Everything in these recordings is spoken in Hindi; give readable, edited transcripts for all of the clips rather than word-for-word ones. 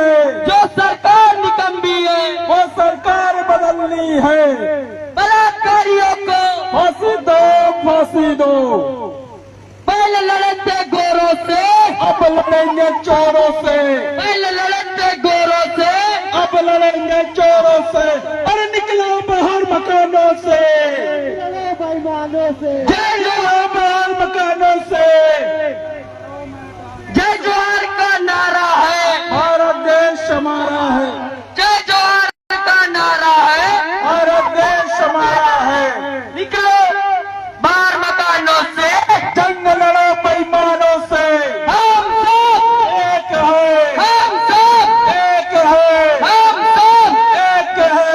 है, जो सरकार निकम्मी है, वो सरकार बदलनी है। बलात्कारियों को फांसी दो, फांसी दो। पहले लड़े थे गोरों से, अब लड़ेंगे चोरों से। पहले लड़े थे गोरों से, अब लड़ेंगे चोरों से। अरे निकलो बाहर मकानों से, बेईमानों से, जय निकलो बाहर मकानों से। जय जोहार का नारा है, भारत देश हमारा है, जय जोहार का नारा है। भारत देश हमारा है। निकलो बाहर मकानों से, जंग लड़ो बेईमानों से। हम सब एक है, हम सब एक है, हम सब एक है।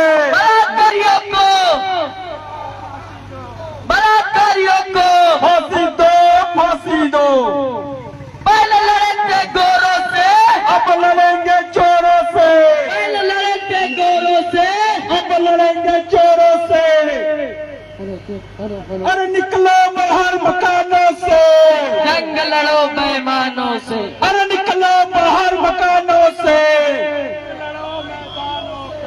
बलात्कारियों को फांसी दो, फांसी दो। पहले लड़े थे गोरों से, अब लड़ेंगे चोरों से, पहले लड़े थे गोरों से, अब लड़ेंगे चोरों से। अरे निकलो बाहर मकानों से, जंग लड़ो बेईमानों से। अरे निकलो बाहर मकानों से।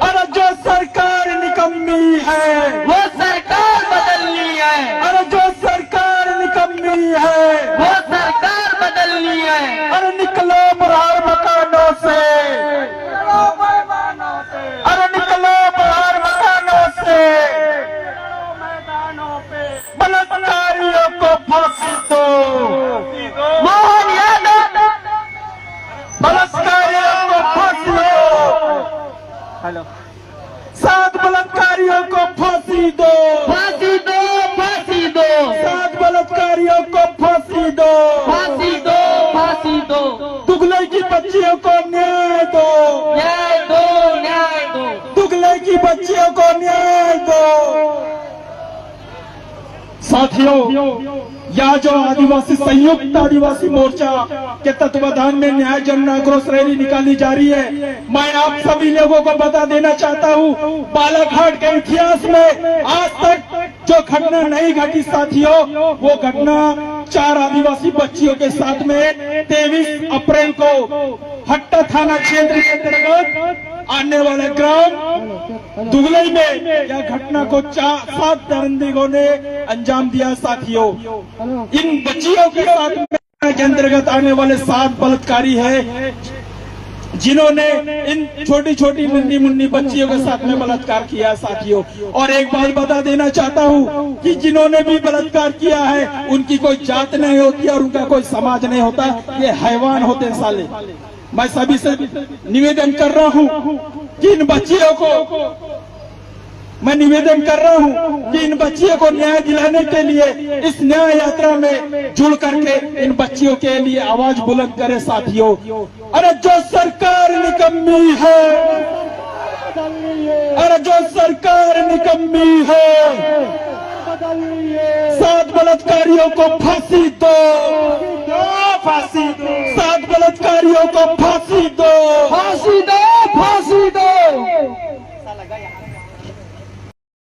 अरे जो सरकार निकम्मी है, वो सरकार बदलनी है, अरे जो सरकार निकम्मी है। वो सरकार बदलनी है। अरे निकलो बाहर मकानों से, अरे निकलो बाहर मकानों से। बलात्कारियों को फांसी दो, मोहन यादव, बलात्कारियों को फांसी दो। हेलो, 7 बलात्कारियों को फांसी दो, फांसी दो, फांसी दो, 7 बलात्कारियों को फांसी दो। फांसी दो, फांसी दो, दुगले की बच्चियों को न्याय दो, न्याय दो, न्याय दो। दुगले की बच्चियों को न्याय दो। साथियों, यह जो आदिवासी संयुक्त आदिवासी मोर्चा के तत्वाधान में न्याय जन आक्रोश रैली निकाली जा रही है, मैं आप सभी लोगों को बता देना चाहता हूं, बालाघाट के इतिहास में आज तक जो घटना नहीं घटी साथियों, वो घटना 4 आदिवासी बच्चियों के साथ में 23 अप्रैल को हट्टा थाना क्षेत्र के अंतर्गत आने वाले ग्राम दुगलई में यह घटना को 7 दरिंदों ने अंजाम दिया साथियों। इन बच्चियों के साथ में के अंतर्गत आने वाले 7 बलात्कारी है, जिन्होंने इन छोटी छोटी मुन्नी मुन्नी बच्चियों के साथ में बलात्कार किया साथियों। और एक बात बता देना चाहता हूँ कि जिन्होंने भी बलात्कार किया है, उनकी कोई जात नहीं होती और उनका कोई समाज नहीं होता, ये हैवान होते हैं साले। मैं सभी से निवेदन कर रहा हूँ कि इन बच्चियों को, मैं निवेदन कर रहा हूँ कि इन बच्चियों को न्याय दिलाने के लिए इस न्याय यात्रा में जुड़ करके इन बच्चियों के लिए आवाज बुलंद करे साथियों। अरे जो सरकार निकम्मी है, अरे जो सरकार निकम्मी है, 7 बलात्कारियों को फांसी दो, फांसी दो। 7 बलात्कारियों को फांसी दो, फांसी दो, फांसी दो।